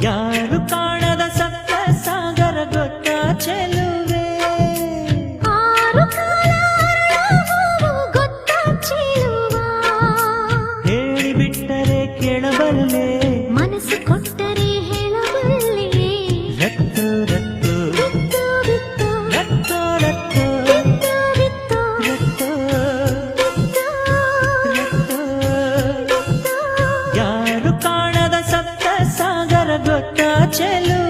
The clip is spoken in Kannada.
ಯಾರು ಕಾಣದ ಸಪ್ತ ಸಾಗರ ಗೊತ್ತ ಚೆಲುವೆ ಹೇಳಿಬಿಟ್ಟರೆ ಕೇಳಬಲ್ಲೆ ಮನಸ್ಸು ಕೊಟ್ಟರೆ ಹೇಳಬಲ್ಲೆ ರತ್ತು ರತ್ತು ಬಿತ್ತು ರತ್ತು ರತ್ತು ಬಿತ್ತು ರತ್ತು ರತ್ತು ಯಾರು ಕಾಣದ ಸಪ್ತ ಸಾಗರ ಗೊತ್ತ ಚೆಲುವೆ